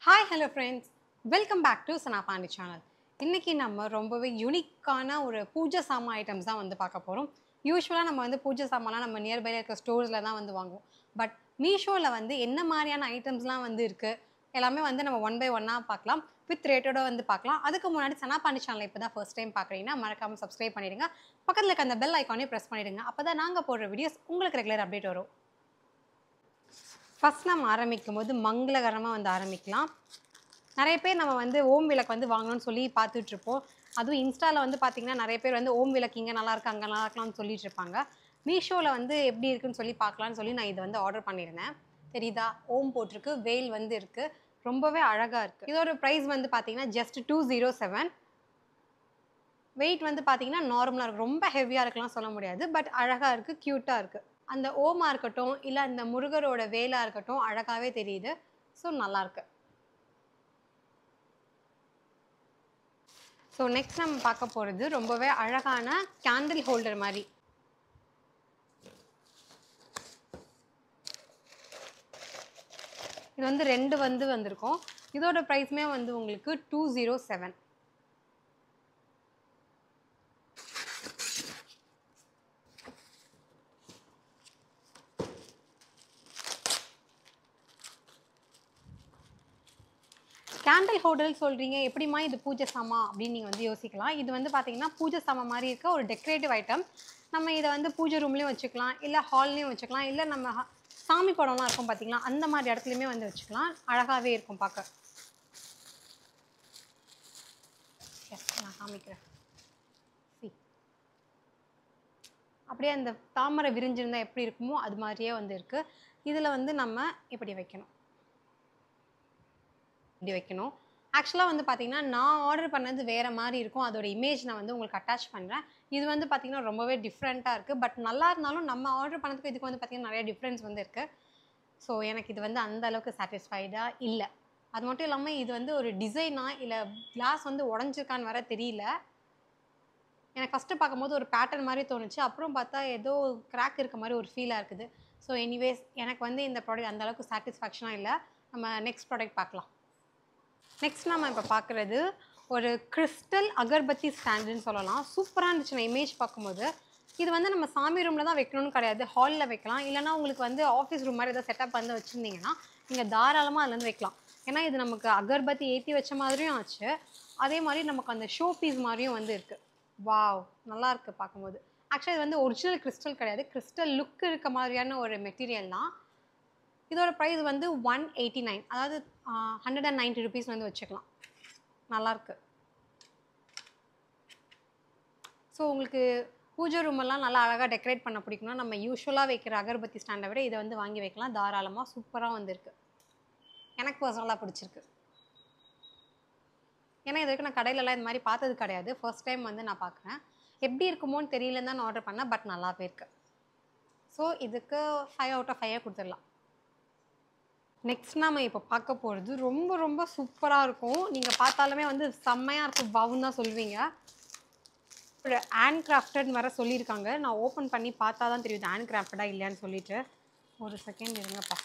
Hi hello friends, welcome back to Sana Pandi channel. இன்றைக்கி நம்ம ரொம்பவே யூனிக்கான ஒரு பூஜை சாமான் ஐட்டம்ஸ் தான் வந்து பார்க்க போகிறோம். யூஸ்வலாக நம்ம வந்து பூஜை சாமான்லாம் நம்ம நியர்பையில் இருக்க ஸ்டோர்ஸில் தான் வந்து வாங்குவோம். பட் மீஷோவில் வந்து என்ன மாதிரியான ஐட்டம்ஸ்லாம் வந்து இருக்குது எல்லாமே வந்து நம்ம ஒன் பை ஒன்னாக பார்க்கலாம், வித் ரேட்டோட வந்து பார்க்கலாம். அதுக்கு முன்னாடி சனா பாண்டி சேனலை இப்போ தான் ஃபர்ஸ்ட் டைம் பார்க்குறீங்கன்னா மறக்காமல் சப்ஸ்கிரைப் பண்ணிவிடுங்க. பக்கத்தில் இருக்க அந்த பெல் ஐக்கானே ப்ரெஸ் பண்ணிவிடுங்க. அப்போ தான் நாங்கள் போடுற வீடியோஸ் உங்களுக்கு ரெகுலர் அப்டேட் வரும். ஃபஸ்ட் நம்ம ஆரம்பிக்கும் போது மங்களகரமாக வந்து ஆரம்பிக்கலாம். நிறைய பேர் நம்ம வந்து ஓம் விளக்கு வந்து வாங்கணும்னு சொல்லி பார்த்துட்ருப்போம். அதுவும் இன்ஸ்டாவில் வந்து பார்த்திங்கன்னா நிறைய பேர் வந்து ஓம் விளக்கு இங்கே நல்லாயிருக்கு அங்கே நல்லா இருக்கலாம்னு சொல்லிட்டு இருப்பாங்க. மீஷோவில் வந்து எப்படி இருக்குன்னு சொல்லி பார்க்கலான்னு சொல்லி நான் இதை வந்து ஆர்டர் பண்ணியிருந்தேன். தெரியுதா, ஓம் போட்டிருக்கு, வேல் வந்து இருக்குது, ரொம்பவே அழகாக இருக்குது. இதோட ப்ரைஸ் வந்து பார்த்திங்கன்னா ஜஸ்ட் 207. வெயிட் வந்து பார்த்திங்கன்னா நார்மலாக இருக்குது, ரொம்ப ஹெவியாக இருக்கலாம் சொல்ல முடியாது. பட் அழகாக இருக்குது, க்யூட்டாக இருக்குது. அந்த ஓமாக இருக்கட்டும் இல்லை அந்த முருகரோட வேலாக இருக்கட்டும் அழகாகவே தெரியுது. ஸோ நல்லாயிருக்கு. ஸோ நெக்ஸ்ட் நம்ம பார்க்க போகிறது ரொம்பவே அழகான கேண்டில் ஹோல்டர் மாதிரி. இது வந்து 2 வந்து வந்திருக்கும். இதோட ப்ரைஸுமே வந்து உங்களுக்கு 207. கேண்டில் ஹோல்டர் சொல்கிறீங்க, எப்படிமா இது பூஜை சாமா அப்படின்னு நீங்கள் வந்து யோசிக்கலாம். இது வந்து பார்த்தீங்கன்னா பூஜை சாமா மாதிரி இருக்க ஒரு டெக்கரேட்டிவ் ஐட்டம். நம்ம இதை வந்து பூஜை ரூம்லேயும் வச்சுக்கலாம், இல்லை ஹால்லையும் வச்சுக்கலாம், இல்லை நம்ம சாமி படம்லாம் இருக்கும் பார்த்தீங்களா, அந்த மாதிரி இடத்துலையுமே வந்து வச்சுக்கலாம். அழகாகவே இருக்கும் பார்க்க. நான் காமிக்கிறேன். அப்படியே அந்த தாமரை விரிஞ்சிருந்தால் எப்படி இருக்குமோ அது மாதிரியே வந்து இருக்குது. இதில் வந்து நம்ம இப்படி வைக்கணும், இப்படி வைக்கணும். ஆக்சுவலாக வந்து பார்த்திங்கன்னா நான் ஆர்டர் பண்ணது வேறு மாதிரி இருக்கும். அதோட இமேஜ் நான் வந்து உங்களுக்கு அட்டாச் பண்ணுறேன். இது வந்து பார்த்திங்கன்னா ரொம்பவே டிஃப்ரெண்ட்டாக இருக்குது. பட் நல்லா இருந்தாலும் நம்ம ஆர்டர் பண்ணதுக்கு இதுக்கு வந்து பார்த்திங்கன்னா நிறைய டிஃப்ரென்ஸ் வந்து இருக்குது. ஸோ எனக்கு இது வந்து அந்த அளவுக்கு சாட்டிஸ்ஃபைடாக இல்லை. அது மட்டும் இல்லாமல் இது வந்து ஒரு டிசைனா இல்லை கிளாஸ் வந்து உடஞ்சிருக்கான்னு வர தெரியல. எனக்கு ஃபஸ்ட்டு பார்க்கும்போது ஒரு பேட்டர்ன் மாதிரி தோணுச்சு. அப்புறம் பார்த்தா ஏதோ கிராக் இருக்க மாதிரி ஒரு ஃபீலாக இருக்குது. ஸோ எனிவேஸ் எனக்கு வந்து இந்த ப்ராடக்ட் அந்தளவுக்கு சாட்டிஸ்ஃபேக்ஷனாக இல்லை. நம்ம நெக்ஸ்ட் ப்ராடக்ட் பார்க்கலாம். நெக்ஸ்ட் நம்ம இப்போ பார்க்குறது ஒரு கிறிஸ்டல் அகர்பத்தி ஸ்டாண்டுன்னு சொல்லலாம். சூப்பராக இருந்துச்சு நான் இமேஜ் பார்க்கும்போது. இது வந்து நம்ம சாமி ரூமில் தான் வைக்கணும்னு கிடையாது, ஹாலில் வைக்கலாம். இல்லைனா உங்களுக்கு வந்து ஆஃபீஸ் ரூம் மாதிரி ஏதாவது செட்டப் வந்து வச்சுருந்தீங்கன்னா நீங்கள் தாராளமாக அதுலேருந்து வைக்கலாம். ஏன்னா இது நமக்கு அகர்பத்தி ஏற்றி வச்ச மாதிரியும் ஆச்சு, அதே மாதிரி நமக்கு அந்த ஷோ பீஸ் மாதிரியும் வந்து இருக்குது. வாவ், நல்லாயிருக்கு பார்க்கும்போது. ஆக்சுவலாக இது வந்து ஒரிஜினல் கிறிஸ்டல் கிடையாது, கிறிஸ்டல் லுக் இருக்க மாதிரியான ஒரு மெட்டீரியல் தான். இதோட ப்ரைஸ் வந்து 189, அதாவது 190 ருபீஸ் வந்து வச்சுக்கலாம். நல்லாயிருக்கு. ஸோ உங்களுக்கு பூஜை ரூமெல்லாம் நல்லா அழகாக டெக்கரேட் பண்ண பிடிக்கும்னா நம்ம யூஸ்வலாக வைக்கிற அகர்பத்தி ஸ்டாண்டை விட இதை வந்து வாங்கி வைக்கலாம் தாராளமாக. சூப்பராக வந்துருக்கு, எனக்கு பர்சனலாக பிடிச்சிருக்கு. ஏன்னா இது வரைக்கும் நான் கடையிலலாம் இந்த மாதிரி பார்த்தது கிடையாது, ஃபர்ஸ்ட் டைம் வந்து நான் பார்க்குறேன். எப்படி இருக்குமோன்னு தெரியலன்னு தான் நான் ஆர்டர் பண்ணேன், பட் நல்லாவே இருக்குது. ஸோ இதுக்கு 5 out of 5 கொடுத்துடலாம். நெக்ஸ்ட் நம்ம இப்போ பார்க்க போகிறது ரொம்ப ரொம்ப சூப்பராக இருக்கும். நீங்கள் பார்த்தாலுமே வந்து செம்மையாக இருக்கும், பவுன்னு தான் சொல்லுவீங்க. ஒரு ஹேண்ட் கிராஃப்டட்னு வர சொல்லியிருக்காங்க. நான் ஓப்பன் பண்ணி பார்த்தா தான் தெரியுது ஹேண்ட் கிராஃப்டடாக இல்லையான்னு சொல்லிட்டு. ஒரு செகண்ட் இருங்கப்பா.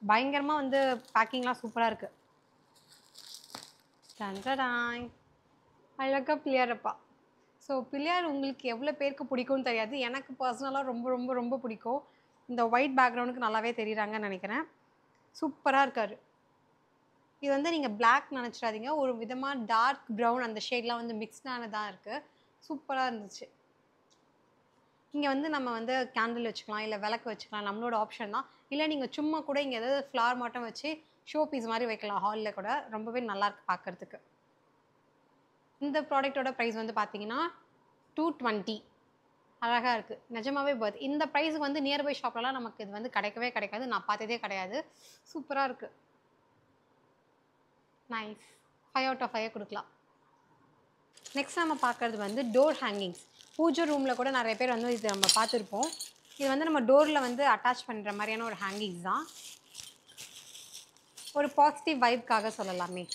பயங்கரமாக வந்து பேக்கிங்லாம் சூப்பராக இருக்குது. டண்டடாய், அழகாக பிள்ளையாரப்பா. ஸோ பிள்ளையார் உங்களுக்கு எவ்வளோ பேருக்கு பிடிக்கும்னு தெரியாது, எனக்கு பர்சனலாக ரொம்ப ரொம்ப ரொம்ப பிடிக்கும். இந்த ஒயிட் பேக்ரவுண்டுக்கு நல்லாவே தெரியுறாங்கன்னு நினைக்கிறேன். சூப்பராக இருக்கார். இது வந்து நீங்கள் பிளாக் நினச்சிடாதீங்க, ஒரு விதமாக டார்க் ப்ரௌன் அந்த ஷேட்லாம் வந்து மிக்ஸ்டானதாக இருக்குது. சூப்பராக இருந்துச்சு. இங்கே வந்து நம்ம வந்து கேண்டில் வச்சுக்கலாம், இல்லை விளக்கு வச்சுக்கலாம், நம்மளோட ஆப்ஷன் தான். இல்லை நீங்கள் சும்மா கூட இங்கே ஏதாவது ஃப்ளார் மட்டும் வச்சு ஷோ பீஸ் மாதிரி வைக்கலாம் ஹாலில் கூட. ரொம்பவே நல்லாயிருக்கு பார்க்குறதுக்கு. இந்த ப்ராடக்டோட ப்ரைஸ் வந்து பார்த்தீங்கன்னா 220. அழகாக இருக்குது, நிஜமாவே பர்த். இந்த ப்ரைஸுக்கு வந்து நியர்பை ஷாப்லலாம் நமக்கு இது வந்து கிடைக்கவே கிடைக்காது, நான் பார்த்ததே கிடையாது. சூப்பராக இருக்குது, நைஸ். 5 out of 5 கொடுக்கலாம். நெக்ஸ்ட் நம்ம பார்க்குறது வந்து டோர் ஹேங்கிங்ஸ். பூஜை ரூமில் கூட நிறைய பேர் வந்து இது நம்ம பார்த்துருப்போம். இது வந்து நம்ம டோரில் வந்து அட்டாச் பண்ணுற மாதிரியான ஒரு ஹேங்கிங்ஸ் தான். ஒரு பாசிட்டிவ் வைப்காக சொல்லலாமே.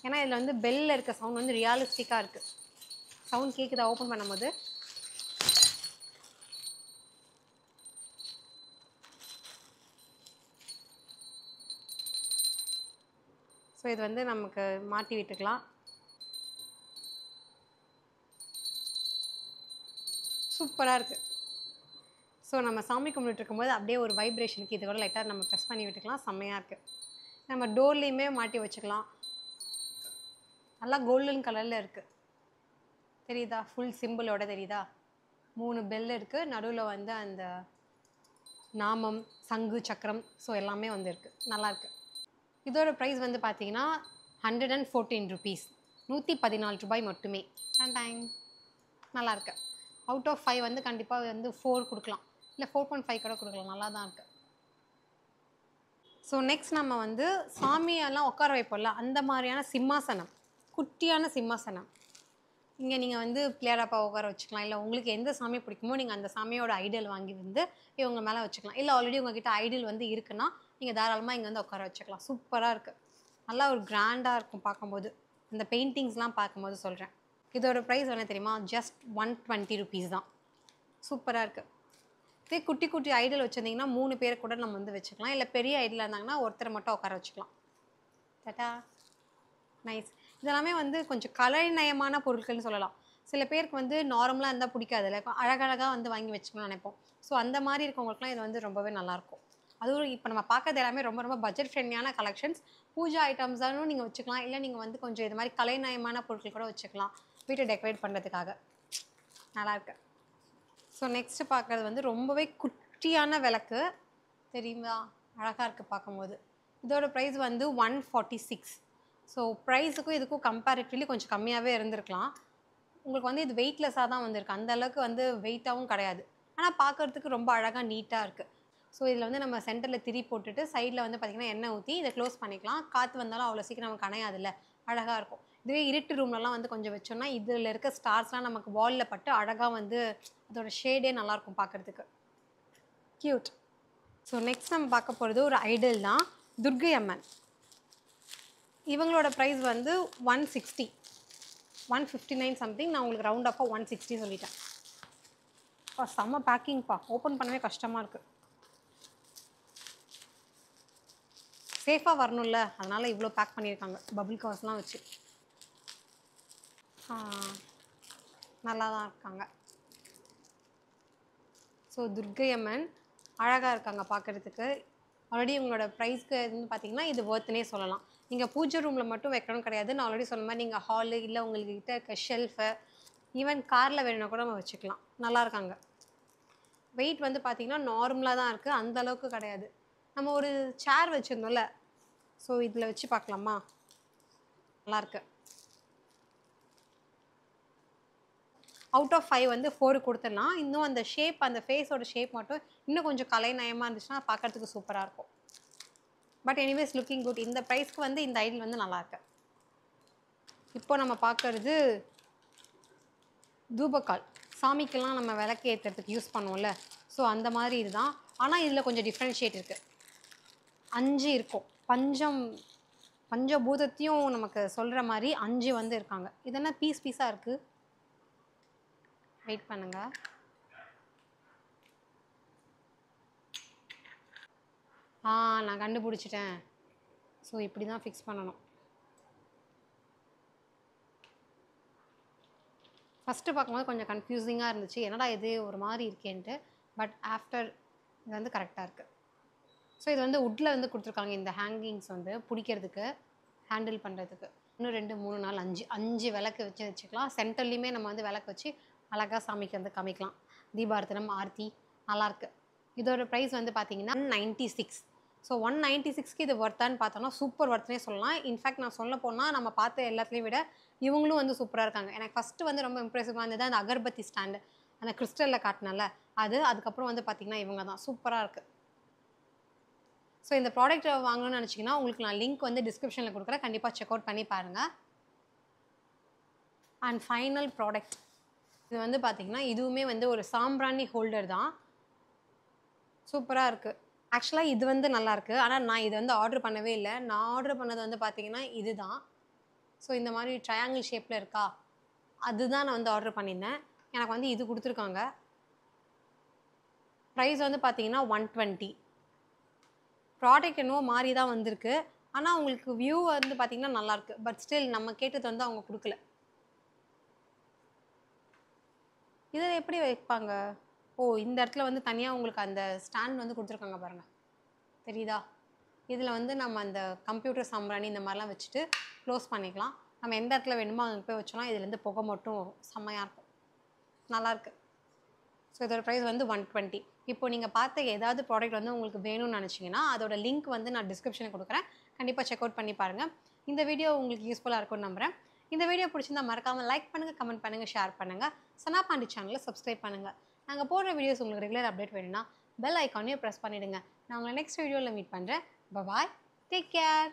ஏன்னா இதில் வந்து பெல்லில் இருக்க சவுண்ட் வந்து ரியாலிஸ்டிக்காக இருக்குது. சவுண்ட் கேட்குதா ஓப்பன் பண்ணும்போது? ஸோ இது வந்து நமக்கு மாட்டி விட்டுக்கலாம். சூப்பராக இருக்குது. ஸோ நம்ம சாமி கும்பிட்டு இருக்கும்போது அப்படியே ஒரு வைப்ரேஷனுக்கு இது கூட லைட்டாக நம்ம ப்ரெஸ் பண்ணி விட்டுக்கலாம். செம்மையாக இருக்குது. நம்ம டோர்லேயுமே மாட்டி வச்சுக்கலாம். நல்லா கோல்டன் கலரில் இருக்குது. தெரியுதா? ஃபுல் சிம்பிளோட தெரியுதா? 3 பெல் இருக்குது. நடுவில் வந்து அந்த நாமம், சங்கு, சக்கரம் ஸோ எல்லாமே வந்து இருக்குது. நல்லாயிருக்கு. இதோட ப்ரைஸ் வந்து பார்த்தீங்கன்னா 114 ருபீஸ். 114 ரூபாய் மட்டுமே. டைம் நல்லாயிருக்கு. அவுட் ஆஃப் 5 வந்து கண்டிப்பாக வந்து 4 கொடுக்கலாம். இல்லை 4.5 கூட கொடுக்கலாம். நல்லா தான் இருக்குது. ஸோ நெக்ஸ்ட் நம்ம வந்து சாமியெல்லாம் உட்கார வைப்போம்ல, அந்த மாதிரியான சிம்மாசனம், குட்டியான சிம்மாசனம். இங்கே நீங்கள் வந்து பிள்ளையாரப்பா உட்கார வச்சுக்கலாம். இல்லை உங்களுக்கு எந்த சாமி பிடிக்குமோ நீங்கள் அந்த சாமியோட ஐடல் வாங்கி வந்து இவங்க மேலே வச்சுக்கலாம். இல்லை ஆல்ரெடி உங்ககிட்ட ஐடல் வந்து இருக்குன்னா நீங்கள் தாராளமாக இங்கே வந்து உட்கார வச்சுக்கலாம். சூப்பராக இருக்குது. நல்லா ஒரு கிராண்டாக இருக்கும் பார்க்கும்போது. இந்த பெயிண்டிங்ஸ்லாம் பார்க்கும்போது சொல்கிறேன். இதோட ப்ரைஸ் என்ன தெரியுமா? ஜஸ்ட் 120 ருபீஸ் தான். சூப்பராக இருக்குது. இதே குட்டி குட்டி ஐடல் வச்சுருந்தீங்கன்னா 3 பேர் கூட நம்ம வந்து வச்சுக்கலாம். இல்லை பெரிய ஐடலாக இருந்தாங்கன்னா ஒருத்தரை மட்டும் உட்கார வச்சுக்கலாம். டாடா. நைஸ். இதெல்லாமே வந்து கொஞ்சம் கலைநயமான பொருட்கள்னு சொல்லலாம். சில பேருக்கு வந்து நார்மலாக இருந்தால் பிடிக்காதுல்ல, அழகழகாக வந்து வாங்கி வச்சுக்கணும்னு நினைப்போம். ஸோ அந்த மாதிரி இருக்கவங்களுக்குலாம் இது வந்து ரொம்பவே நல்லாயிருக்கும். அதுவும் இப்போ நம்ம பார்க்கறது எல்லாமே ரொம்ப ரொம்ப பட்ஜெட் ஃப்ரெண்ட்லியான கலெக்ஷன்ஸ். பூஜா ஐட்டம்ஸாலும் நீங்கள் வச்சுக்கலாம். இல்லை நீங்கள் வந்து கொஞ்சம் இது மாதிரி கலைநயமான பொருட்கள் கூட வச்சுக்கலாம் வீட்டை டெக்கரேட் பண்ணுறதுக்காக. நல்லாயிருக்கு. ஸோ நெக்ஸ்ட்டு பார்க்குறது வந்து ரொம்பவே குட்டியான விளக்கு. தெரியுமா? அழகாக இருக்குது பார்க்கும்போது. இதோட ப்ரைஸ் வந்து 146. ஸோ ப்ரைஸுக்கும் இதுக்கும் கம்பேரிட்டிவ்லி கொஞ்சம் கம்மியாகவே இருந்திருக்கலாம். உங்களுக்கு வந்து இது வெயிட்லெஸ்ஸாக தான் வந்திருக்கு. அந்த அளவுக்கு வந்து வெயிட்டாகவும் கிடையாது. ஆனால் பார்க்குறதுக்கு ரொம்ப அழகாக நீட்டாக இருக்குது. ஸோ இதில் வந்து நம்ம சென்டரில் திரி போட்டுட்டு சைடில் வந்து பார்த்திங்கன்னா எண்ணெய் ஊற்றி இதை க்ளோஸ் பண்ணிக்கலாம். காற்று வந்தாலும் அவ்வளோ சீக்கிரம் நமக்கு அணையாதுல்ல, அழகாக இருக்கும். இதுவே இருட்டு ரூம்லலாம் வந்து கொஞ்சம் வச்சோம்னா இதில் இருக்க ஸ்டார்ஸ்லாம் நமக்கு வாலில் பட்டு அழகாக வந்து அதோட ஷேடே நல்லாயிருக்கும் பார்க்குறதுக்கு. க்யூட். ஸோ நெக்ஸ்ட் நம்ம பார்க்க போகிறது ஒரு ஐடல் தான், துர்க்கை அம்மன். இவங்களோட ப்ரைஸ் வந்து 160, 159 சம்திங். நான் உங்களுக்கு ரவுண்ட் ஆஃபாக 160 சொல்லிட்டேன். செம்ம பேக்கிங்ப்பா. ஓப்பன் பண்ணவே கஷ்டமாக இருக்குது. சேஃபாக வரணும்ல, அதனால் இவ்வளோ பேக் பண்ணியிருக்காங்க பபிள் கவர்ஸ்லாம் வச்சு. நல்லா தான் இருக்காங்க. ஸோ துர்க்கை அம்மன் அழகாக இருக்காங்க பார்க்குறதுக்கு. ஆல்ரெடி உங்களோட ப்ரைஸ்க்கு வந்து பார்த்தீங்கன்னா இது ஒர்த்துனே சொல்லலாம். நீங்கள் பூஜை ரூமில் மட்டும் வைக்கணும் கிடையாது. நான் ஆல்ரெடி சொன்ன மாதிரி நீங்கள் ஹாலு இல்லை உங்கள்கிட்ட இருக்க ஷெல்ஃபு ஈவன் காரில் வேணும்னா கூட நம்ம வச்சுக்கலாம். நல்லா இருக்காங்க. வெயிட் வந்து பார்த்திங்கன்னா நார்மலாக தான் இருக்குது, அந்தளவுக்கு கிடையாது. நம்ம ஒரு சேர் வச்சுருந்தோம்ல, ஸோ இதில் வச்சு பார்க்கலாமா? நல்லாயிருக்கு. அவுட் ஆஃப் 5 வந்து 4 கொடுத்துடலாம். இன்னும் அந்த ஷேப், அந்த ஃபேஸோட ஷேப் மட்டும் இன்னும் கொஞ்சம் கலைநயமாக இருந்துச்சுன்னா பார்க்குறதுக்கு சூப்பராக இருக்கும். But anyways looking good. இந்த ப்ரைஸ்க்கு வந்து இந்த ஐடில் வந்து நல்லாயிருக்கு. இப்போ நம்ம பார்க்குறது தூபக்கால். சாமிக்கெல்லாம் நம்ம விளக்கு ஏற்றுறதுக்கு யூஸ் பண்ணுவோம்ல, ஸோ அந்த மாதிரி இதுதான். ஆனால் இதில் கொஞ்சம் டிஃப்ரென்ஷியேட் இருக்குது. 5 இருக்கும். பஞ்சபூதத்தையும் நமக்கு சொல்கிற மாதிரி 5 வந்து இருக்காங்க. இது என்ன பீஸ் பீஸாக இருக்குது? வெயிட் பண்ணுங்க. நான் கண்டுபிடிச்சிட்டேன். ஸோ இப்படி தான் ஃபிக்ஸ் பண்ணணும். ஃபஸ்ட்டு பார்க்கும்போது கொஞ்சம் கன்ஃபியூசிங்காக இருந்துச்சு, என்னடா இது ஒரு மாதிரி இருக்கேன்ட்டு. பட் ஆஃப்டர் இது வந்து கரெக்டாக இருக்குது. ஸோ இது வந்து வுட்டில் வந்து கொடுத்துருக்காங்க. இந்த ஹேங்கிங்ஸ் வந்து பிடிக்கிறதுக்கு, ஹேண்டில் பண்ணுறதுக்கு. 1 2 3 4 5 விளக்கு வச்சுக்கலாம். சென்டர்லேயுமே நம்ம வந்து விளக்கு வச்சு அழகாக சாமிக்கு வந்து காமிக்கலாம். தீபார்த்தனம், ஆர்த்தி நல்லாயிருக்கு. இதோட ப்ரைஸ் வந்து பார்த்தீங்கன்னா 196. ஸோ 196க்கு இது ஒர்த்தான்னு பார்த்தோன்னா சூப்பர் ஒர்த்னே சொல்லலாம். இன்ஃபேக்ட் நான் சொல்ல போனால் நம்ம பார்த்த எல்லாத்துலேயும் விட இவங்களும் வந்து சூப்பராக இருக்காங்க. எனக்கு ஃபஸ்ட்டு வந்து ரொம்ப இம்ப்ரெசிவாக இருந்தது அந்த அகர்பத்தி ஸ்டாண்டு, அந்த கிறிஸ்டலில் காட்டினால அது. அதுக்கப்புறம் வந்து பார்த்திங்கன்னா இவங்க தான் சூப்பராக இருக்குது. ஸோ இந்த ப்ராடக்ட் வாங்கணும்னு நினச்சிங்கன்னா உங்களுக்கு நான் லிங்க் வந்து டிஸ்கிரிப்ஷனில் கொடுக்குறேன். கண்டிப்பாக செக் அவுட் பண்ணி பாருங்கள். அண்ட் ஃபைனல் ப்ராடக்ட் இது வந்து பார்த்திங்கன்னா இதுவுமே வந்து ஒரு சாம்பிராணி ஹோல்டர் தான். சூப்பராக இருக்குது. ஆக்சுவலாக இது வந்து நல்லாயிருக்கு. ஆனால் நான் இது வந்து ஆர்டர் பண்ணவே இல்லை. நான் ஆர்டர் பண்ணது வந்து பார்த்திங்கன்னா இது தான். ஸோ இந்த மாதிரி ட்ரையாங்கிள் ஷேப்பில் இருக்கா, அதுதான் நான் வந்து ஆர்டர் பண்ணியிருந்தேன். எனக்கு வந்து இது கொடுத்துருக்காங்க. ப்ரைஸ் வந்து பார்த்திங்கன்னா 120. ப்ராடக்ட் என்னவோ மாறி தான் வந்திருக்கு. ஆனால் உங்களுக்கு வியூ வந்து பார்த்தீங்கன்னா நல்லாயிருக்கு. பட் ஸ்டில் நம்ம கேட்டது வந்து அவங்க கொடுக்கல. இதில் எப்படி வைப்பாங்க? ஓ, இந்த இடத்துல வந்து தனியாக உங்களுக்கு அந்த ஸ்டாண்ட் வந்து கொடுத்துருக்காங்க பாருங்கள், தெரியுதா? இதில் வந்து நம்ம அந்த கம்ப்யூட்டர் சாம்பிராணி இந்த மாதிரிலாம் வச்சுட்டு க்ளோஸ் பண்ணிக்கலாம். நம்ம எந்த இடத்துல வேணுமோ அங்கே போய் வச்சோம்னா இதுலேருந்து புகை மட்டும் வரும். செம்மையாக இருக்கும், நல்லாயிருக்கு. ஸோ இதோட ப்ரைஸ் வந்து 120. இப்போ நீங்கள் பார்த்த ஏதாவது ப்ராடக்ட் வந்து உங்களுக்கு வேணும்னு நினச்சிங்கன்னா அதோட லிங்க் வந்து நான் டிஸ்கிரிப்ஷனில் கொடுக்குறேன். கண்டிப்பாக செக் அவுட் பண்ணி பாருங்கள். இந்த வீடியோ உங்களுக்கு யூஸ்ஃபுல்லாக இருக்கும்னு நம்புகிறேன். இந்த வீடியோ பிடிச்சிருந்தா மறக்காமல் லைக் பண்ணுங்கள், கமெண்ட் பண்ணுங்கள், ஷேர் பண்ணுங்கள். சனா பாண்டி சேனலை சப்ஸ்கிரைப் பண்ணுங்கள். நாங்கள் போடுற வீடியோஸ் உங்களுக்கு ரெகுலர் அப்டேட் வேணும்னா பெல் ஐக்கானையும் ப்ரெஸ் பண்ணிவிடுங்க. நான் உங்களை நெக்ஸ்ட் வீடியோவில் மீட் பண்ணுறேன். பாய், டேக் கேர்.